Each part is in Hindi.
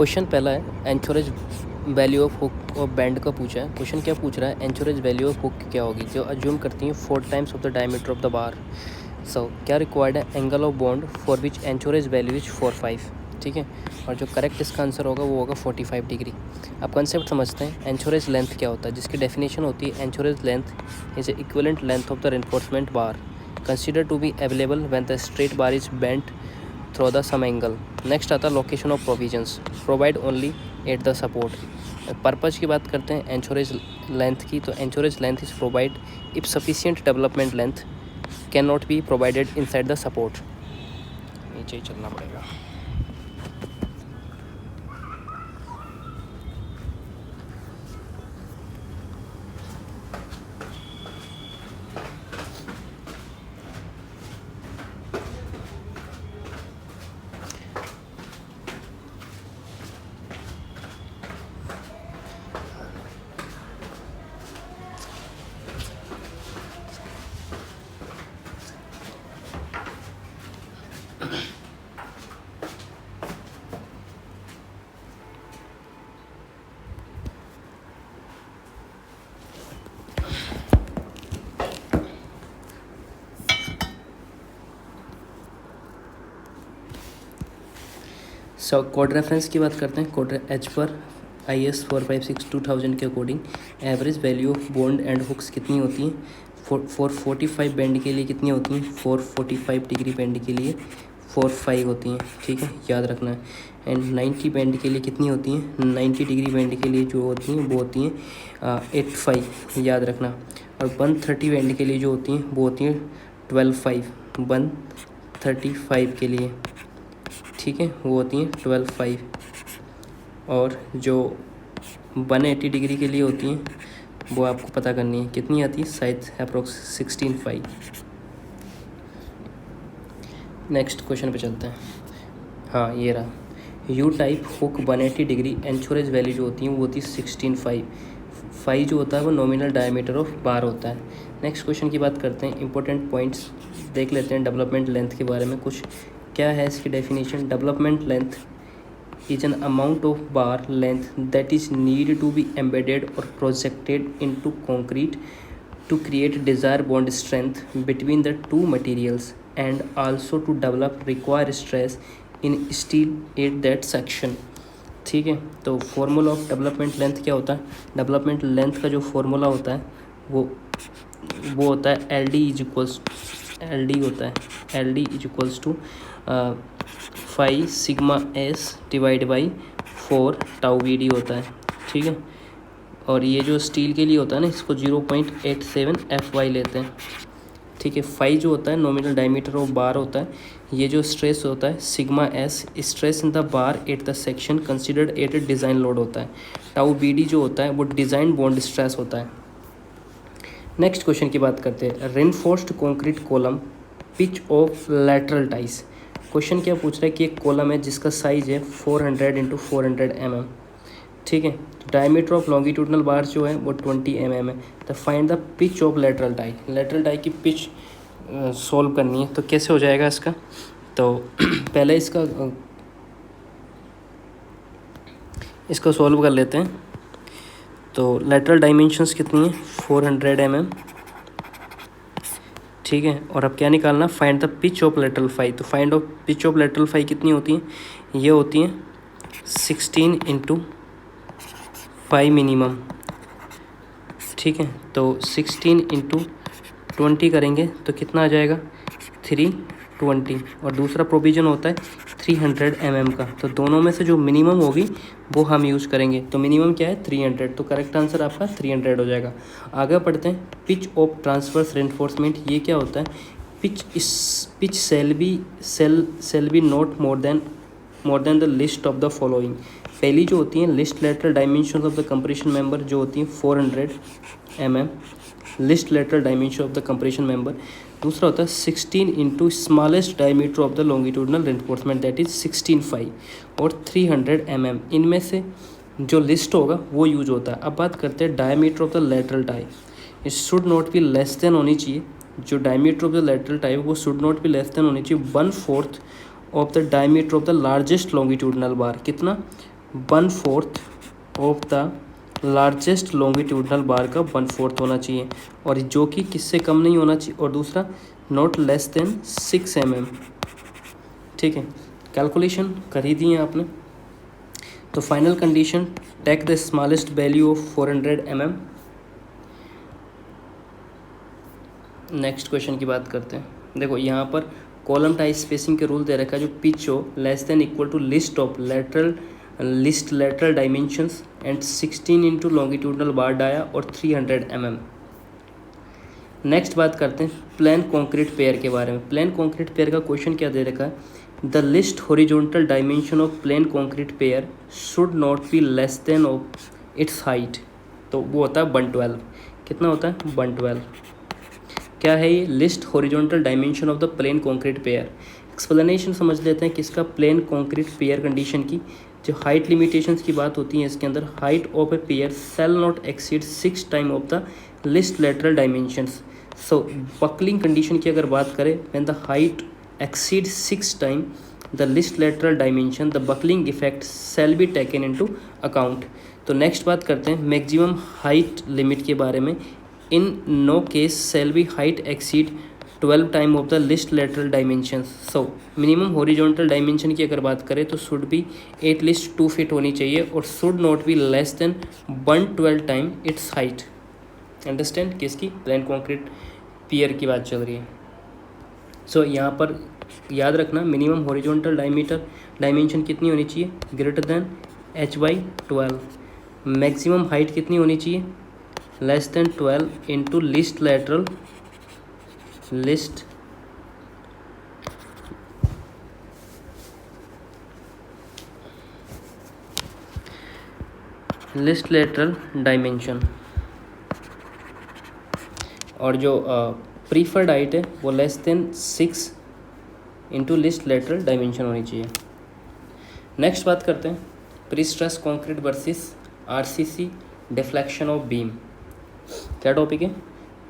क्वेश्चन पहला है एंचोरेज वैल्यू ऑफ हुक और बैंड का पूछा है। क्वेश्चन क्या पूछ रहा है, एंचोरेज वैल्यू ऑफ हुक क्या होगी, जो अज्यूम करती है 4 times of the diameter of the bar. So क्या रिक्वायर्ड है, angle of bond for which anchorage value is 4-5। ठीक है, और जो करेक्ट इसका आंसर होगा वो होगा 45 डिग्री। अब कंसेप्ट समझते हैं, एंचोरेज लेंथ क्या होता है, जिसकी डेफिनेशन होती है anchorage length is equivalent length of the reinforcement bar consider to be available when the straight bar is bent through the some angle. Next आता है location of provisions, provide only at the support. Purpose की बात करते हैं एंचोरेज लेंथ की, तो anchorage length is provide if sufficient development length can not be provided inside the support. नीचे ही चलना पड़ेगा। सो कोड रेफरेंस की बात करते हैं। कोड एच पर IS 456-2000 के according average value of bond and hooks कितनी होती हैं, 445 बैंड के लिए कितनी होती हैं, 445 डिग्री बैंड के लिए 45 होती हैं। ठीक है, याद रखना है। एंड 90 बैंड के लिए कितनी होती हैं, 90 डिग्री बैंड के लिए जो होती हैं वो होती हैं 85, याद रखना। और 130 बैंड के लिए जो होती हैं वो होती हैं 12-5, 135 के लिए, ठीक है, वो होती हैं 12-5। और जो 180 डिग्री के लिए होती हैं वो आपको पता करनी है कितनी आती है, शायद अप्रोक्स 16-5। नेक्स्ट क्वेश्चन पे चलते हैं। हाँ, ये रहा U type hook 180 degree, anchorage value जो होती है वो होती है 16-5। 5 जो होता है वो नॉमिनल डायमीटर ऑफ बार होता है। नेक्स्ट क्वेश्चन की बात करते हैं, इंपॉर्टेंट पॉइंट्स देख लेते हैं डेवलपमेंट लेंथ के बारे में। कुछ क्या है इसकी definition, development length is an amount of bar length that is needed to be embedded or projected into concrete to create desired bond strength between the two materials and also to develop required stress in steel at that section। ठीक है, तो फॉर्मूला ऑफ डेवलपमेंट लेंथ क्या होता है, डेवलपमेंट लेंथ का जो फॉर्मूला होता है वो होता है LD होता है LD is equals to 5 sigma S divide by 4 tau VD होता है। ठीक है, और ये जो स्टील के लिए होता है ना, इसको 0.87 FY लेते हैं। ठीक है, 5 जो होता है नॉमिनल डायमीटर ऑफ बार होता है। ये जो स्ट्रेस होता है sigma S, stress in the bar at the section considered at design load होता है। टाउ VD जो होता है वो डिज़ाइन बॉन्ड स्ट्रेस होता है। नेक्स्ट क्वेश्चन की बात करते हैं, reinforced concrete column pitch of lateral ties. Question क्या पूछ रहा है कि एक कॉलम है जिसका साइज़ है 400 × 400 mm। ठीक है, डायमीटर ऑफ लॉन्गिट्यूडनल बार जो है वो 20 mm है। तो find the pitch of lateral tie, lateral tie की पिच सॉल्व करनी है। तो कैसे हो जाएगा इसका, तो पहले इसको सॉल्व कर लेते हैं। तो लैटरल डायमेंशंस कितनी है, 400 mm। ठीक है, और अब क्या निकालना, find the pitch of lateral tie. तो find of pitch of lateral tie कितनी होती है, ये होती हैं 16 × 5 मिनिमम। ठीक है, तो 16 × 20 करेंगे तो कितना आ जाएगा, 320। और दूसरा प्रोविज़न होता है 300 mm का। तो दोनों में से जो मिनिमम होगी वो हम यूज़ करेंगे। तो मिनिमम क्या है, 300। तो करेक्ट आंसर आपका 300 हो जाएगा। आगे पढ़ते हैं, पिच ऑफ ट्रांसवर्स रेनफोर्समेंट। ये क्या होता है, pitch shall be not more than the least of the following. पहली जो होती है least lateral dimension of the compression member जो होती है 400 mm, least lateral dimension of the compression member. दूसरा होता है 16 × smallest diameter of the longitudinal reinforcement that is 16-5 और 300 mm। इनमें से जो लिस्ट होगा वो यूज होता है। अब बात करते हैं diameter of the lateral tie. It should not be less than होनी चाहिए, जो diameter of the lateral tie वो should not be less than होनी चाहिए 1/4 of the diameter of the largest longitudinal bar. कितना, 1/4 of the largest longitudinal bar का 1/4 होना चाहिए, और जो कि किससे कम नहीं होना चाहिए, और दूसरा नॉट लेस देन 6 mm। ठीक है, कैलकुलेशन कर ही दी है आपने। तो final condition, take the smallest value of 400 mm। Next question की बात करते हैं। देखो यहाँ पर कॉलम टाइप स्पेसिंग के रूल दे रखा है, जो पिच हो less than equal to least lateral dimensions and 16 into longitudinal bar dia और 300 mm। नेक्स्ट बात करते हैं प्लेन कॉन्क्रीट पेयर के बारे में। प्लेन कॉन्क्रीट पेयर का क्वेश्चन क्या दे रखा है, the least horizontal dimension of plain concrete pier should not be less than of its height. तो वो होता है 112। कितना होता है, 112। क्या है ये, least horizontal dimension of the plain concrete pier. Explanation समझ लेते हैं किसका, प्लेन कॉन्क्रीट पेयर कंडीशन की। जो हाइट लिमिटेशंस की बात होती है इसके अंदर, height of a pier shall not exceed 6 time of the least lateral dimensions. So buckling condition की अगर बात करें, when the height exceed 6 time the least lateral dimension, the buckling effect shall be taken into account. तो नेक्स्ट बात करते हैं मैक्सिमम हाइट लिमिट के बारे में। In no case shall be height exceed 12 time of the least lateral dimension. So minimum horizontal dimension की अगर बात करें तो should be at least 2 feet होनी चाहिए, और should not be less then 112 time it's height. Understand, किसकी, प्लेन कॉन्क्रीट पियर की बात चल रही है। सो यहाँ पर याद रखना मिनिमम हॉरिजॉन्टल डायमेंशन कितनी होनी चाहिए, greater than h/12। Maximum height कितनी होनी चाहिए, less than 12 into least lateral dimension. और जो प्रीफर्ड हाइट है वो less than 6 into least lateral dimension होनी चाहिए। नेक्स्ट बात करते हैं pre stress concrete versus RCC deflection of beam. क्या टॉपिक है,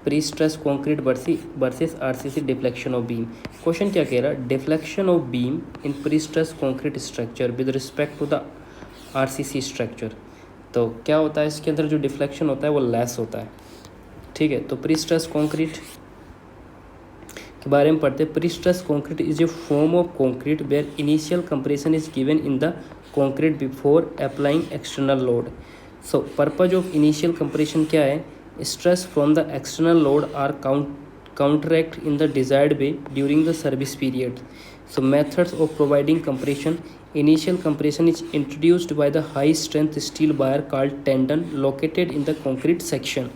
pre stress concrete versus RCC deflection of beam. Question क्या कह रहा है, deflection of beam in pre stress concrete structure with respect to the RCC structure. तो क्या होता है इसके अंदर, जो डिफ्लेक्शन होता है वो लेस होता है। ठीक है, तो प्री स्ट्रेस कॉन्क्रीट के बारे में पढ़ते हैं। Pre stress concrete is a form of concrete where initial compression is given in the concrete before applying external load. So purpose of initial compression क्या है, stress from the external load are counteract in the desired way during the service period. So methods of providing compression, initial compression is introduced by the high strength steel bar called tendon located in the concrete section.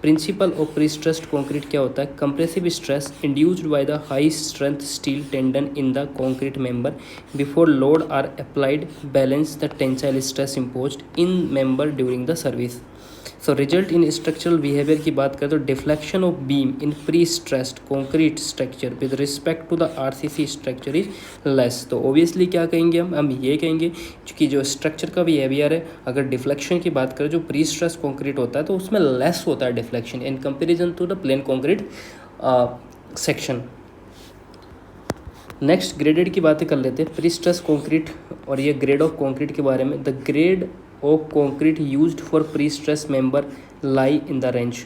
Principle of prestressed concrete क्या होता है, compressive stress induced by the high strength steel tendon in the concrete member before load are applied balance the tensile stress imposed in member during the service. So result in structural behaviour की बात करें तो deflection of beam in pre stressed concrete structure with respect to the RCC structure is less. तो ऑब्वियसली क्या कहेंगे हम ये कहेंगे कि जो स्ट्रक्चर का बिहेवियर है, अगर डिफ्लेक्शन की बात करें जो प्री स्ट्रेस कॉन्क्रीट होता है तो उसमें लेस होता है deflection in comparison to the plain concrete section. Next graded की बातें कर लेते हैं, प्री स्ट्रेस कॉन्क्रीट और ये ग्रेड ऑफ कॉन्क्रीट के बारे में। The grade of concrete used for pre-stress member lie in the range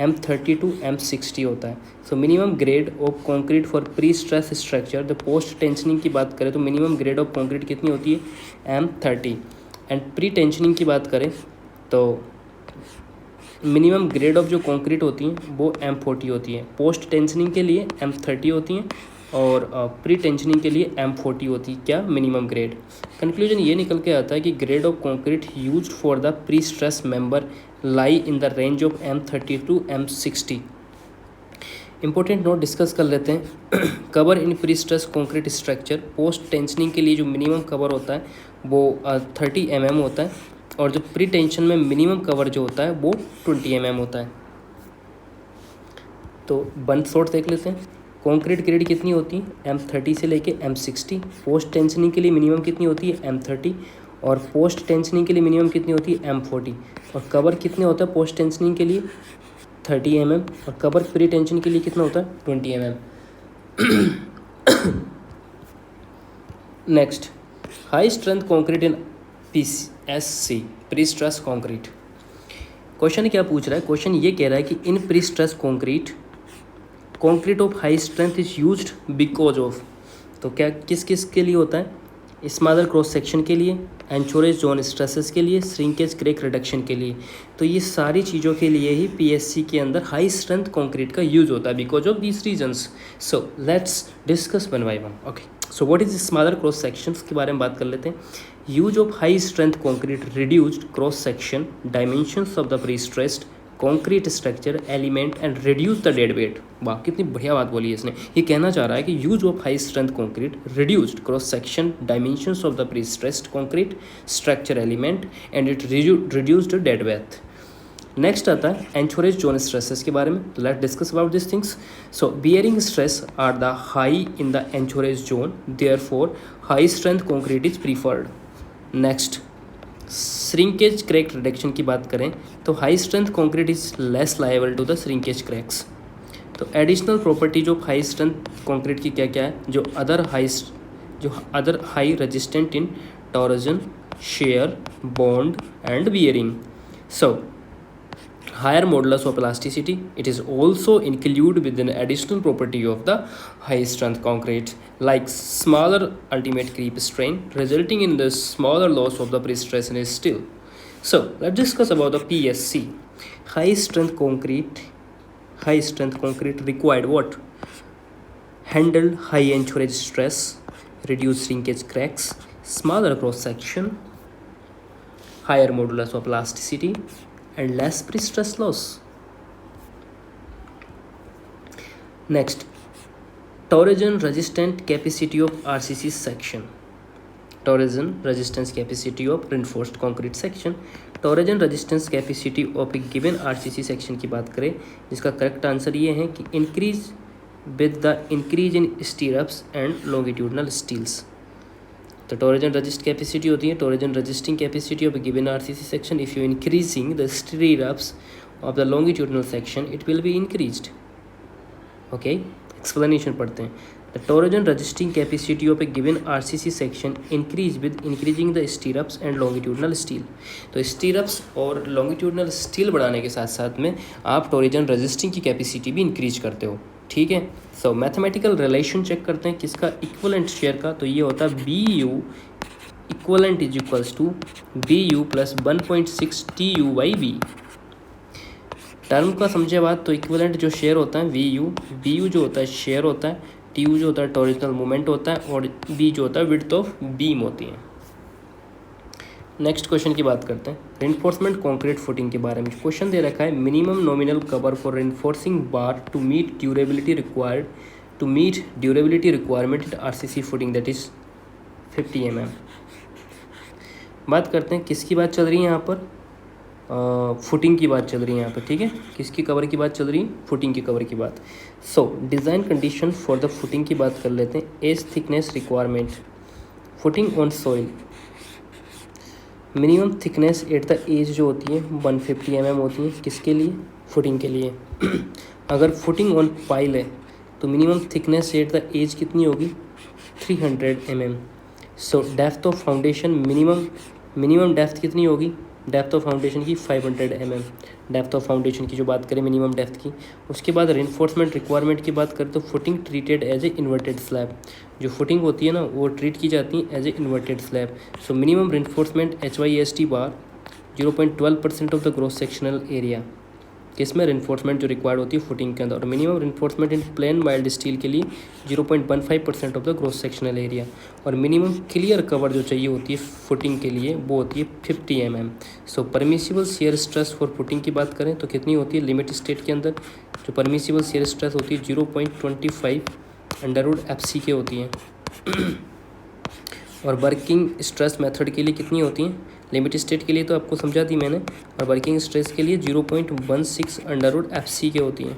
M30 to M60 होता है। So minimum grade of concrete for pre stress structure, the post tensioning की बात करें तो मिनिमम ग्रेड ऑफ कंक्रीट कितनी होती है, M30। एंड प्री टेंशनिंग की बात करें तो मिनिमम ग्रेड ऑफ जो कंक्रीट होती हैं वो M40 होती है। पोस्ट टेंशनिंग के लिए M30 होती हैं और प्री टेंशनिंग के लिए M40 होती है क्या, मिनिमम ग्रेड। कंक्लूजन ये निकल के आता है कि grade of concrete used for the pre stress member lie in the range of M30 to M60। Important note discuss कर लेते हैं। Cover in pre stress concrete structure, post tensioning के लिए जो मिनिमम कवर होता है वो 30 mm होता है, और जो प्री टेंशन में मिनिमम कवर जो होता है वो 20 mm होता है। तो वन शॉट देख लेते हैं। कॉन्क्रीट ग्रेड कितनी होती है, M30 से लेके M60। पोस्ट टेंशनिंग के लिए मिनिमम कितनी होती है, M30, और पोस्ट टेंशनिंग के लिए मिनिमम कितनी होती है, M40। और कवर कितने होता है पोस्ट टेंशनिंग के लिए 30 mm, और कवर प्री टेंशन के लिए कितना होता है 20 mm। Next, high strength concrete इन PSC, pre stress concrete. Question क्या पूछ रहा है? क्वेश्चन ये कह रहा है कि इन pre stress concrete of high strength is used because of, तो क्या किस किस के लिए होता है? स्मॉलर क्रॉस सेक्शन के लिए, एंचोरेज जोन स्ट्रेसेस के लिए, श्रिंकेज क्रैक रिडक्शन के लिए। तो ये सारी चीज़ों के लिए ही PSC के अंदर हाई स्ट्रेंथ कंक्रीट का यूज होता है because of these reasons. So let's discuss one by one. Okay, so what is smaller cross sections के बारे में बात कर लेते हैं। Use of high strength concrete reduced cross section dimensions of the pre stressed concrete structure element and reduce the dead weight. वाह, कितनी बढ़िया बात बोली है इसने। ये कहना चाह रहा है कि use of high strength concrete reduced cross section dimensions of the pre stressed concrete structure element and it reduced dead weight. Next आता है एंचोरेज जोन स्ट्रेसेस के बारे में। तो let's discuss about this things. So bearing stress are the high in the anchorage zone, therefore high strength concrete is preferred. Next shrinkage crack reduction की बात करें तो high strength concrete is less liable to the shrinkage cracks. तो additional properties of high strength concrete की क्या क्या है? जो other high resistant in torsion, shear, bond and bearing. So higher modulus of elasticity, it is also included with an additional property of the high strength concrete like smaller ultimate creep strain resulting in the smaller loss of the pre-stress in steel. So let's discuss about the PSC. High strength concrete required what? Handle high anchorage stress, reduce shrinkage cracks, smaller cross section, higher modulus of elasticity and less pre-stress loss. Next, torsion resistant capacity of RCC section. Torsion resistance capacity of reinforced concrete section. Torsion resistance capacity of a given RCC section की बात करें जिसका करेक्ट आंसर ये है कि increase with the increase in stirrups and longitudinal steels. तो टॉरोजन रजिस्ट कैपेसिटी होती है torsion resisting capacity of given RCC section. If you increasing the stirrups of the longitudinal section it will be increased. Okay, explanation पढ़ते हैं। The torsion resisting capacity of a given RCC section increase with increasing the stirrups and longitudinal steel. तो स्टीरअप्स और लॉन्गिट्यूडनल स्टील बढ़ाने के साथ साथ में आप टॉरोजन रजिस्टिंग की कैपेसिटी भी इंक्रीज करते हो। ठीक है, सो मैथमेटिकल रिलेशन चेक करते हैं किसका इक्वलेंट शेयर का। तो ये होता है BU equivalent is equals to BU plus 1.6 TU/V। Term का समझे बात, तो इक्वलेंट जो शेयर होता है BU जो होता है शेयर होता है, TU जो होता है टॉरिजनल मोमेंट होता है और B जो होता है विड्थ ऑफ बीम होती है। नेक्स्ट क्वेश्चन की बात करते हैं रिइंफोर्समेंट कंक्रीट फुटिंग के बारे में। क्वेश्चन दे रखा है minimum nominal cover for reinforcing bar to meet durability requirement in RCC footing that is 50 mm। बात करते हैं किसकी बात चल रही है यहाँ पर? फुटिंग की बात चल रही है यहाँ पर। ठीक है, किसकी कवर की बात चल रही है? फुटिंग की कवर की बात। So design condition for the footing की बात कर लेते हैं। Edge thickness requirement footing on soil, minimum thickness at the edge जो होती है 150 mm होती है। किसके लिए? फुटिंग के लिए। अगर फुटिंग ऑन पाइल है तो minimum thickness at the edge कितनी होगी? 300 mm। So depth of foundation minimum depth कितनी होगी? डेप्थ ऑफ फाउंडेशन की 500 mm। डेप्थ ऑफ फाउंडेशन की जो बात करें मिनिमम डेप्थ की। उसके बाद रिइंफोर्समेंट रिक्वायरमेंट की बात करें तो footing treated as a inverted slab, जो फुटिंग होती है ना वो ट्रीट की जाती है as a inverted slab. So minimum reinforcement HYST bar 0.12% of the gross sectional area, किसमें रिइंफोर्समेंट जो रिक्वायर्ड होती है फुटिंग के अंदर। और minimum reinforcement in plain mild steel के लिए 0.15% of the gross sectional area. और मिनिमम क्लियर कवर जो चाहिए होती है फुटिंग के लिए वो होती है 50 mm। So permissible shear stress for footing की बात करें तो कितनी होती है? लिमिट स्टेट के अंदर जो परमिसिबल शियर स्ट्रेस होती है 0.25 √FC होती है। और वर्किंग स्ट्रेस मेथड के लिए कितनी होती हैं? लिमिट स्टेट के लिए तो आपको समझा दी मैंने, और वर्किंग स्ट्रेस के लिए 0.16 √FC होती हैं।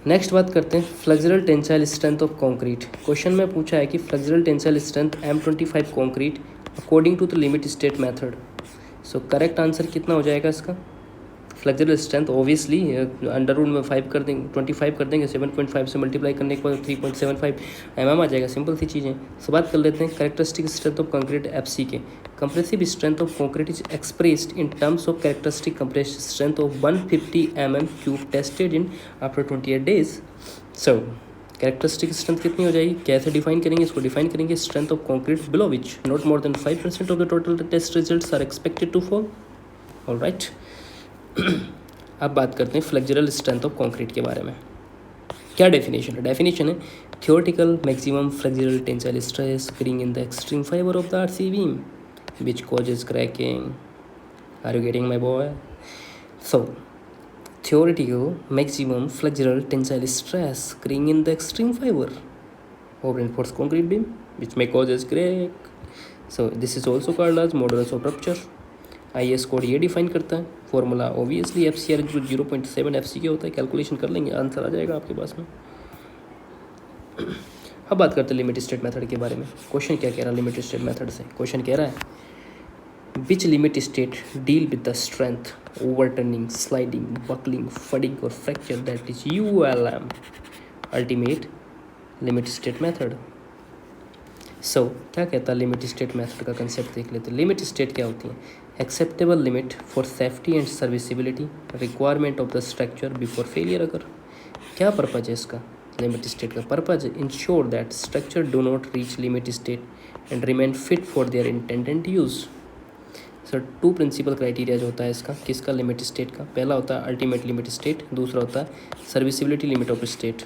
नेक्स्ट बात करते हैं flexural tensile strength of concrete. Question में पूछा है कि flexural tensile strength M25 concrete according to the limit state method. So correct answer कितना हो जाएगा इसका? Flexural strength obviously under root में 5 कर देंगे, 25 कर देंगे, 7.5 से मल्टीप्लाई करने के बाद 3.75 mm आ जाएगा। सिंपल सी चीज़ें। सो बात कर लेते हैं characteristic strength of concrete FC के। Compressive strength of concrete is expressed in terms of characteristic compressive strength of 150 mm³ tested in after 28 days। So characteristic strength कितनी हो जाएगी, कैसे डिफाइन करेंगे इसको? डिफाइन करेंगे strength of concrete below which not more than 5% of the total test results are expected to fall. Alright, अब बात करते हैं फ्लेक्सुरल स्ट्रेंथ ऑफ कंक्रीट के बारे में। क्या डेफिनेशन है? डेफिनेशन है theoretical maximum flexural tensile stress occurring in the extreme fiber of the RC beam which causes cracking. Are you getting my boy? So theoretical maximum flexural tensile stress occurring in the extreme fiber of reinforced concrete beam which may causes crack. So this is also called as modulus of rupture. IS code ये डिफाइन करता है। फॉर्मूला ऑब्वियसली FCR जो 0.7 FC के होता है, कैलकुलेशन कर लेंगे, आंसर आ जाएगा आपके पास में। अब बात करते हैं लिमिट स्टेट मेथड के बारे में। क्वेश्चन क्या कह रहा है लिमिट स्टेट मेथड से? क्वेश्चन कह रहा है which limit state deal with the strength overturning, sliding, buckling, fading और fracture that is ULM ultimate limit state method. So क्या कहता है लिमिट स्टेट मेथड का कंसेप्ट देख लेते हैं। लिमिट स्टेट क्या होती है? Acceptable limit for safety and serviceability, requirement of the structure before failure अगर। क्या पर्पज है इसका? लिमिट स्टेट का पर्पज है ensure that structure do not reach limit state and remain fit for their intended use. Sir 2 principle criteria जो होता है इसका, किसका? लिमिट स्टेट का। पहला होता है अल्टीमेट लिमिट स्टेट, दूसरा होता है सर्विसिबिलिटी लिमिट ऑफ स्टेट।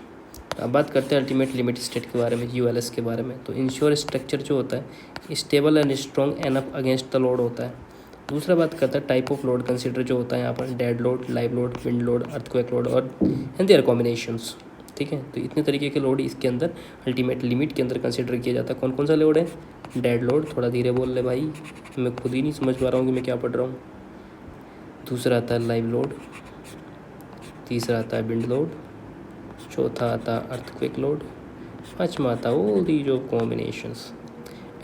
अब बात करते हैं अल्टीमेट लिमिट स्टेट के बारे में, ULS के बारे में। तो इंश्योर स्ट्रक्चर जो होता है stable and strong enough against the load होता है। दूसरा बात करता है टाइप ऑफ लोड कंसिडर जो होता है यहाँ पर, dead load, live load, wind load, earthquake load और एंड देयर कॉम्बिनेशंस। ठीक है, तो इतने तरीके के लोड इसके अंदर अल्टीमेट लिमिट के अंदर कंसिडर किया जाता है। कौन कौन सा लोड है? डेड लोड, थोड़ा धीरे बोल ले भाई, मैं खुद ही नहीं समझ पा रहा हूँ कि मैं क्या पढ़ रहा हूँ। दूसरा आता है लाइव लोड, तीसरा आता है विंड लोड, चौथा आता है अर्थक्वेक लोड, पाँचवा आता है ऑल दी जो कॉम्बिनेशंस।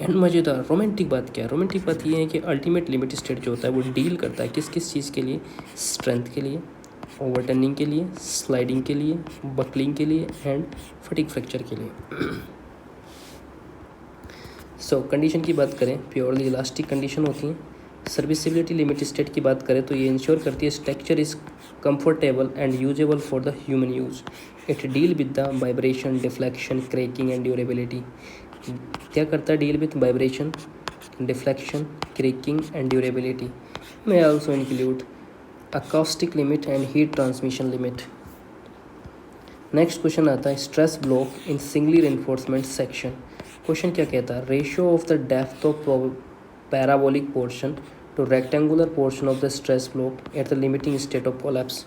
एंड मज़ेदार रोमांटिक बात क्या है? रोमांटिक बात ये है कि अल्टीमेट लिमिट स्टेट जो होता है वो डील करता है किस किस चीज़ के लिए? स्ट्रेंथ के लिए, ओवरटर्निंग के लिए, स्लाइडिंग के लिए, बकलिंग के लिए एंड फटिग फ्रैक्चर के लिए। सो कंडीशन की बात करें, प्योरली इलास्टिक कंडीशन होती हैं। सर्विसिबिलिटी लिमिट स्टेट की बात करें तो ये इंश्योर करती है structure is comfortable and usable for the human use. It deal with the vibration, deflection, cracking and durability. क्या करता है? Deal with vibration, deflection, cracking and durability. may also include acoustic limit and heat transmission limit. Next question आता है stress block in singly reinforcement section. Question क्या कहता है? Ratio of the depth of parabolic portion to rectangular portion of the stress block at the limiting state of collapse.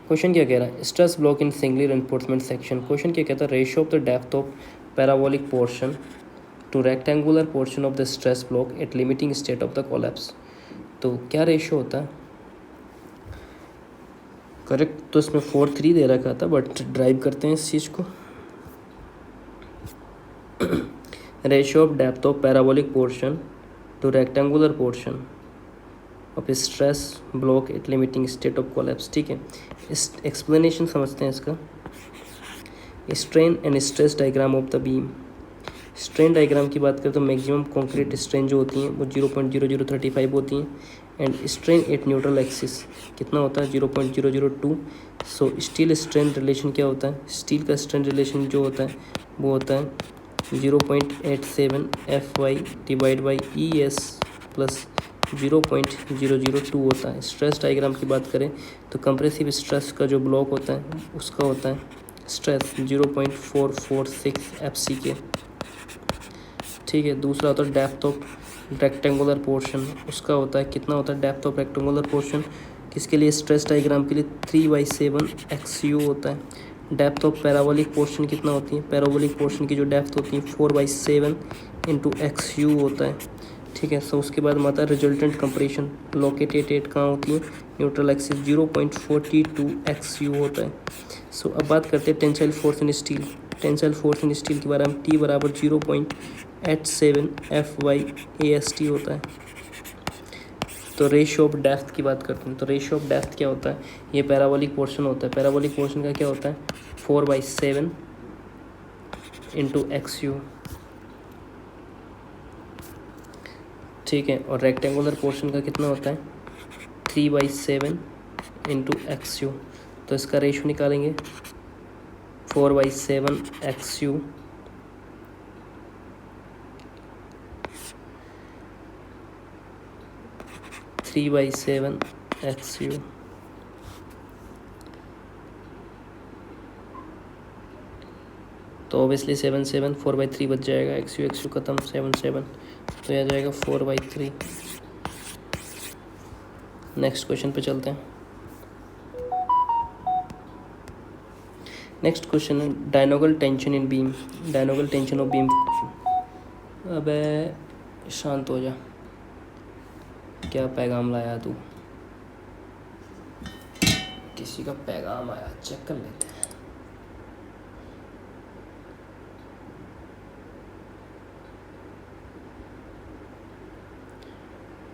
Question क्या कह रहा है? Stress block in singly reinforcement section. Question क्या कहता है? Ratio of the depth of parabolic portion to rectangular portion of the stress block at limiting state of the collapse. तो क्या रेशियो होता है? करेक्ट तो इसमें 4:3 दे रखा था, बट ड्राइव करते हैं इस चीज़ को। Ratio of depth of parabolic portion to rectangular portion of stress block at limiting state of collapse. ठीक है, इस एक्सप्लेनेशन समझते हैं इसका। Strain and stress diagram of the beam. Strain diagram की बात करें तो मैक्सिमम कंक्रीट स्ट्रेन जो होती हैं वो 0.0035 होती हैं and strain at neutral axis कितना होता है? 0.002। सो स्टील स्ट्रेन रिलेशन क्या होता है? स्टील का स्ट्रेन रिलेशन जो होता है वो होता है 0.87 FY divide by ES plus 0.002 होता है। स्ट्रेस डायग्राम की बात करें तो कंप्रेसिव स्ट्रेस का जो ब्लॉक होता है उसका होता है स्ट्रेस 0.446 FC के। ठीक है, दूसरा होता है डेप्थ ऑफ रेक्टेंगुलर पोर्शन, उसका होता है कितना होता है? डेप्थ ऑफ रेक्टेंगुलर पोर्शन किसके लिए? स्ट्रेस डायग्राम के लिए 3/7 XU होता है। डेप्थ ऑफ पैराबोलिक पोर्शन कितना होती है? पैराबोलिक पोर्शन की जो डेप्थ होती है 4/7 इंटू XU होता है। ठीक है, सो उसके बाद आता है रिजल्टेंट कंप्रेशन लोकेटेड कहाँ होती है? न्यूट्रल एक्सिस 0.42 XU होता है। सो अब बात करते हैं tensile force in steel. Tensile force in steel के बारे में T बराबर 0.87 FY AST होता है। तो रेशियो ऑफ डेप्थ की बात करते हैं। तो रेशियो ऑफ डेप्थ क्या होता है, ये पैराबोलिक पोर्शन होता है। पैराबोलिक पोर्शन का क्या होता है 4/7 इंटू एक्स यू, ठीक है। और रेक्टेंगुलर पोर्शन का कितना होता है 3/7 इंटू एक्स यू। तो इसका रेशियो निकालेंगे 4/7 एक्स यू 3/7 एक्स यू। तो ऑब्वियसली 7 4/3 बच जाएगा, एक्स यू खत्म 7 तो यह आ जाएगा 4/3। नेक्स्ट क्वेश्चन पे चलते हैं। नेक्स्ट क्वेश्चन है diagonal tension in beam. Diagonal tension of beam. अबे शांत हो जा, क्या पैगाम लाया तू, किसी का पैगाम आया, चेक कर लेते हैं।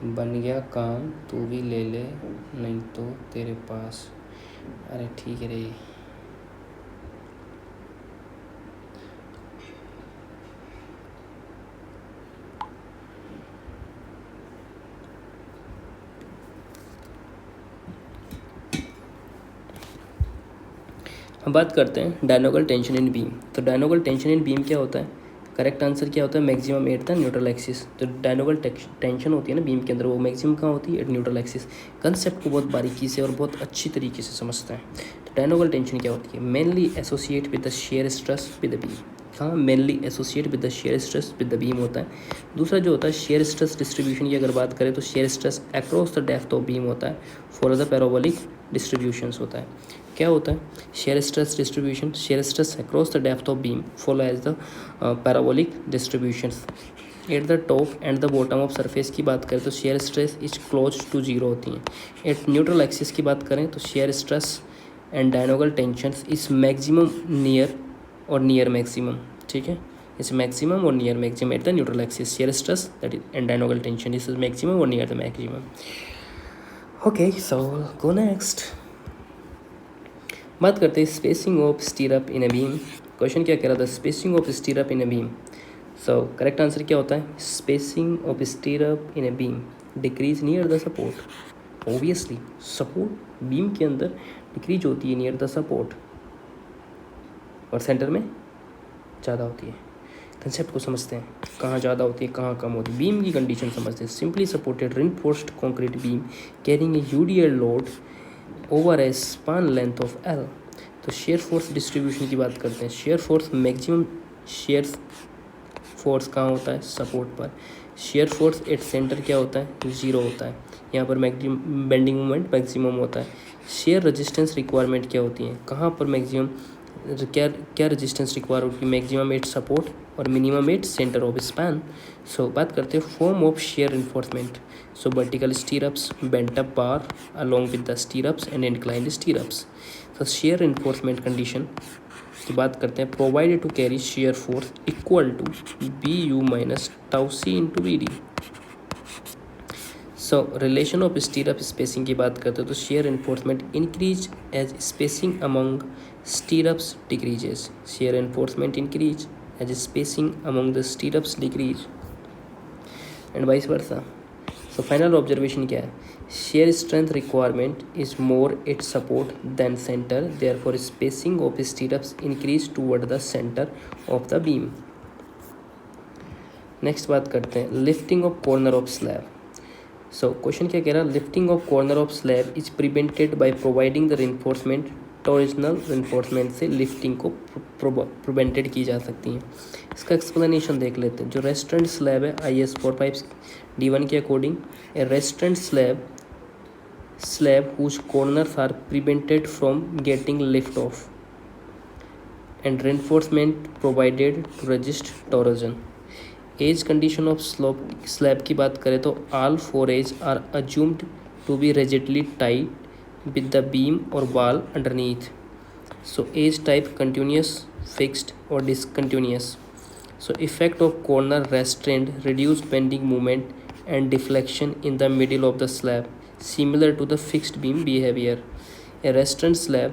बन गया काम, तू भी ले ले नहीं तो तेरे पास। अरे ठीक है रे। हम बात करते हैं डायनोगल टेंशन इन बीम। तो डायनोगल टेंशन इन बीम क्या होता है, करेक्ट आंसर क्या होता है maximum at the neutral axis. तो डायनोगल टेंशन होती है ना बीम के अंदर, वो मैक्सिमम कहाँ होती है एट न्यूट्रल एक्सिस। कंसेप्ट को बहुत बारीकी से और बहुत अच्छी तरीके से समझते हैं। तो डायनोगल टेंशन क्या होती है, mainly associate with the shear stress with the beam. हाँ, mainly associate with the shear stress with the beam होता है। दूसरा जो होता है शेयर स्ट्रेस डिस्ट्रीब्यूशन की अगर बात करें तो shear stress across the depth of beam होता है फॉर द पैराबोलिक डिस्ट्रीब्यूशंस होता है। क्या होता है shear stress distribution, shear stress across the depth of beam follow as the parabolic distributions. At the top and the bottom of surface की बात करें तो shear stress is close to zero होती हैं। एट न्यूट्रल एक्सिस की बात करें तो shear stress and diagonal tensions is maximum near और नियर मैक्सिमम, ठीक है। इस मैक्सिमम और near maximum at the neutral axis, shear stress that is and diagonal tension is maximum और near the maximum. Okay, so go next. बात करते हैं spacing of stirrup in a beam. Question क्या कह रहा था, spacing of stirrup in a beam. So correct answer क्या होता है spacing of stirrup in a beam decrease near the support. Obviously support beam के अंदर डिक्रीज होती है नियर द सपोर्ट और सेंटर में ज़्यादा होती है। कंसेप्ट को समझते हैं, कहाँ ज़्यादा होती है कहाँ कम होती है, बीम की कंडीशन समझते हैं। Simply supported reinforced concrete beam carrying a UDL load over A span length of L. तो शेयर फोर्स डिस्ट्रीब्यूशन की बात करते हैं। Shear force maximum shear force कहाँ होता है सपोर्ट पर। शेयर फोर्स एट सेंटर क्या होता है ज़ीरो होता है, यहाँ पर मैक्सिमम बेंडिंग मोमेंट मैक्सिमम होता है। शेयर रेजिस्टेंस रिक्वायरमेंट क्या होती है, कहाँ पर मैक्सिमम क्या रेजिस्टेंस रिक्वायर होती है, मैक्सिमम एट सपोर्ट और minimum at center of span. So बात करते हैं form of shear reinforcement. So vertical stirrups, bent up bar along with the stirrups and inclined stirrups. तो शेयर इन्फोर्समेंट कंडीशन की बात करते हैं provided to carry shear force equal to B U minus tau C into B D. So relation of stirrup spacing की बात करते हैं तो shear reinforcement increase as spacing among stirrups decreases. Shear enforcement increase as spacing among the stirrups decrease and vice versa. So final observation क्या है, shear strength requirement is more at support than center, therefore spacing of stirrups increase toward the center of the beam. Next बात करते हैं lifting of corner of slab. So question क्या कह रहा है, lifting of corner of slab is prevented by providing the reinforcement. Torsional reinforcement से लिफ्टिंग को प्रिवेंटेड की जा सकती हैं। इसका एक्सप्लेनेशन देख लेते हैं। जो रेस्टोरेंट स्लैब है IS 45D1 के according a restrained slab whose corners are prevented from getting lift off and reinforcement provided to resist torsion. Edge condition of slab की बात करें तो all four edge are assumed to be rigidly tied with the beam or wall underneath. So edge type continuous, fixed or discontinuous. So effect of corner restraint reduce bending moment and deflection in the middle of the slab, similar to the fixed beam behavior. A restrained slab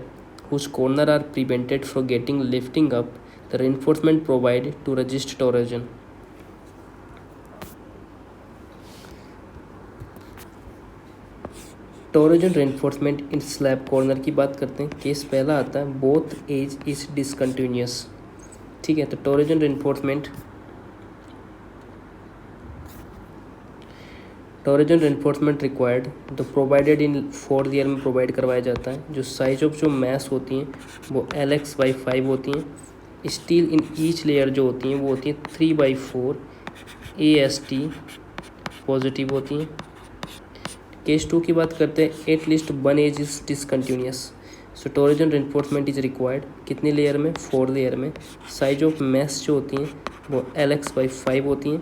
whose corners are prevented from getting lifting up, the reinforcement provided to resist torsion. Torsion reinforcement in slab corner की बात करते हैं। केस पहला आता है बोथ एज इज डिसकंटिन्यूस। ठीक है, तो टोरोजन रेनफोर्समेंट रिक्वायर्ड तो प्रोवाइडेड इन 4th ईयर में प्रोवाइड करवाया जाता है। जो साइज ऑफ जो मैस होती हैं वो LX/5 होती हैं। स्टील इन ईच लेयर जो होती हैं वो होती हैं 3/4 AST पॉजिटिव होती हैं। केस 2 की बात करते हैं at least 1 edge is discontinuous. So torsion reinforcement is required कितनी लेयर में, 4 लेयर में। साइज ऑफ मैस जो होती हैं वो LX/5 होती हैं।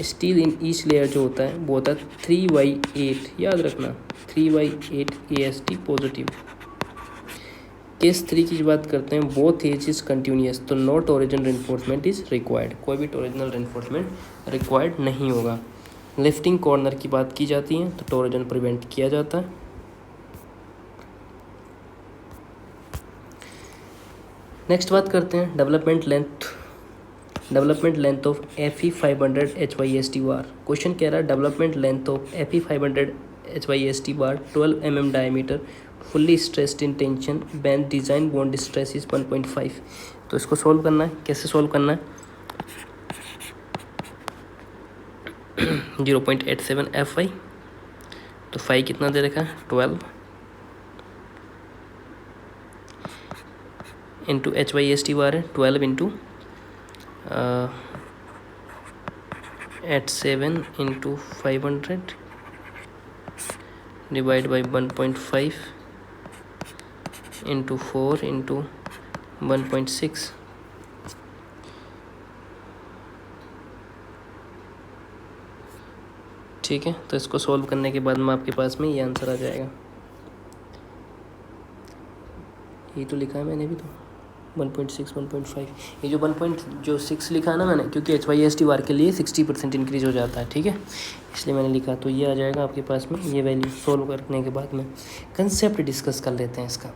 स्टील इन ईच लेयर जो होता है वो होता है 3/8, याद रखना 3/8 AST पॉजिटिव। केस 3 की बात करते हैं बोथ एज इज कंटिन्यूस, तो नो टोरोजन रेनफोर्समेंट इज रिक्वायर्ड, कोई भी टोरोजनल रेनफोर्समेंट रिक्वायर्ड नहीं होगा। लिफ्टिंग कॉर्नर की बात की जाती है तो टोरोजन प्रिवेंट किया जाता है। नेक्स्ट बात करते हैं development length of Fe500 HYST bar. Question कह रहा है development length of Fe500 HYST bar 12 mm diameter fully stressed in tension band design bond stress is 1.5। तो इसको सॉल्व करना है। कैसे सॉल्व करना है, 0.87 Fy, तो फाई कितना दे रखा है 12 इंटू HYST बार है 12 into 87 into 500 divide by 1.5 into 4 into 1.6। ठीक है, तो इसको सॉल्व करने के बाद में आपके पास में ये आंसर आ जाएगा। ये तो लिखा है मैंने भी, तो 1.6 1.5 ये जो 6 लिखा है ना मैंने, क्योंकि HYST बार के लिए 60% इंक्रीज हो जाता है। ठीक है, इसलिए मैंने लिखा, तो ये आ जाएगा आपके पास में। ये वैल्यू सॉल्व करने के बाद में कंसेप्ट डिस्कस कर लेते हैं इसका।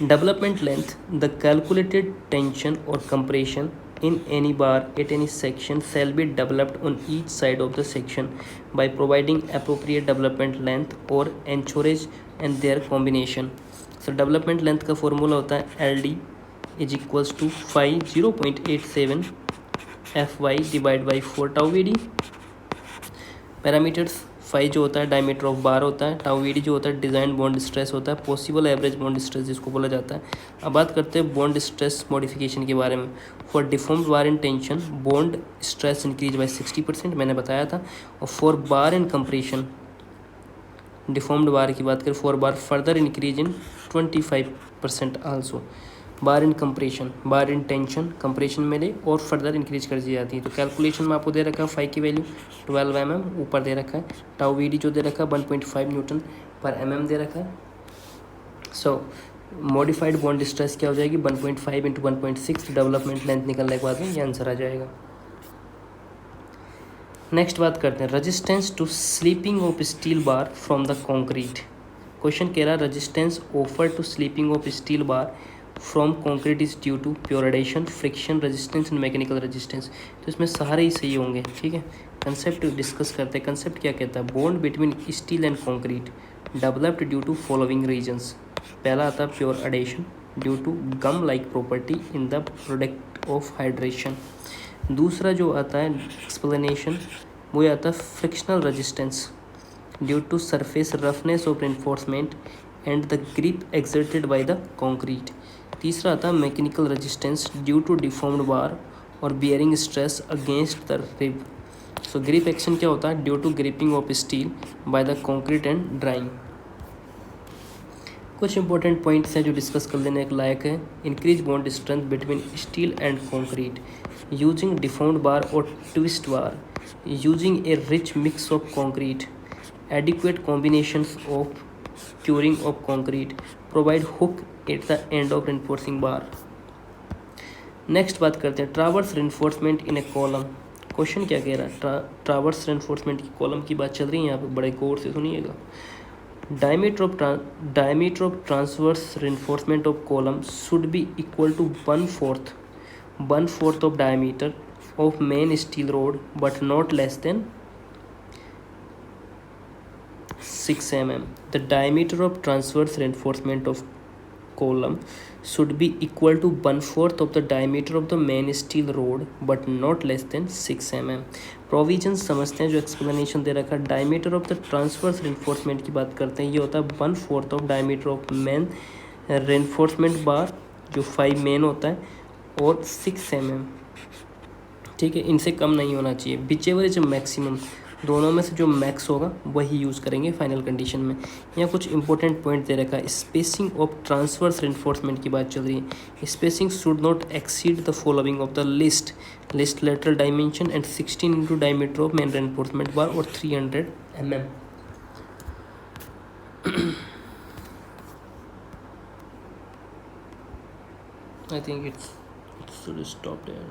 Development length the calculated tension और compression in any bar at any section shall be developed on each side of the section by providing appropriate development length or anchorage and their combination. So development length का फॉर्मूला होता है LD is equals to phi 0.87 Fy divided by 4 tau Vd। Parameters phi जो होता है डायमीटर ऑफ बार होता है, टाउ वीडी जो होता है डिज़ाइन बॉन्ड स्ट्रेस होता है, पॉसिबल एवरेज बॉन्ड स्ट्रेस जिसको बोला जाता है। अब बात करते हैं बॉन्ड स्ट्रेस मॉडिफिकेशन के बारे में। For deformed bar in tension bond stress increase by 60%, मैंने बताया था। और for bar in compression deformed बार की बात करें, for bar further increase in 25% also. Bar in compression, bar in tension compression में ले और फर्दर इंक्रीज कर दी जाती है। तो कैलकुलेशन में आपको दे रखा है फाई की वैल्यू 12 mm ऊपर दे रखा है, टाउ वीडी जो दे रखा है 1.5 न्यूटन पर mm दे रखा है। सो मॉडिफाइड बॉन्ड स्ट्रेस क्या हो जाएगी 1.5 इंटू 1.6। डेवलपमेंट लेंथ निकलने के बाद में ये आंसर आ जाएगा। नेक्स्ट बात करते हैं resistance to slipping of steel bar from the concrete. Question कह रहा है resistance offer to slipping of steel bar from concrete is due to pure adhesion, friction resistance and mechanical resistance. तो इसमें सारे ही सही होंगे। ठीक है, कंसेप्ट डिस्कस करते हैं। कंसेप्ट क्या कहता है, bond between steel and concrete developed due to following reasons. पहला आता है pure adhesion due to gum like property in the product of hydration. दूसरा जो आता है एक्सप्लेनेशन वो आता है frictional resistance due to surface roughness of reinforcement and the grip exerted by the concrete. तीसरा आता है mechanical resistance due to deformed bar और bearing stress against the rib. So grip action क्या होता है, due to gripping of steel by the concrete and drying. कुछ इंपॉर्टेंट पॉइंट्स हैं जो डिस्कस कर लेने के लायक है। Increase bond strength between steel and concrete using deformed bar और twist bar, using a rich mix of concrete, adequate combinations of curing of concrete, provide hook at the end of reinforcing bar। Next बात करते हैं ट्रावर्स रेनफोर्समेंट इन ए कॉलम। क्वेश्चन क्या कह रहा है, ट्रावर्स रेनफोर्समेंट की कॉलम की बात चल रही है यहाँ पे, बड़े गौर से सुनिएगा। diameter of transverse reinforcement of column should be equal to 1/4 of diameter of main steel rod but not less than 6 mm. The diameter of transverse reinforcement of column should be equal to 1/4 of the diameter of the main steel rod but not less than 6 mm. Provision समझते हैं, जो एक्सप्लेनेशन दे रखा है। Diameter of the transverse reinforcement की बात करते हैं, ये होता है 1/4 of diameter of main reinforcement बार, जो 5 मेन होता है, और 6 mm, ठीक है, इनसे कम नहीं होना चाहिए। विच एवर इज मैक्सिमम, दोनों में से जो मैक्स होगा वही यूज़ करेंगे फाइनल कंडीशन में। यहाँ कुछ इंपॉर्टेंट पॉइंट दे रखा है। स्पेसिंग ऑफ ट्रांसवर्स रेनफोर्समेंट की बात चल रही है। Spacing should not exceed the following of the least lateral dimension and 16 into diameter of main reinforcement बार और 300 mm। I think it should stop there.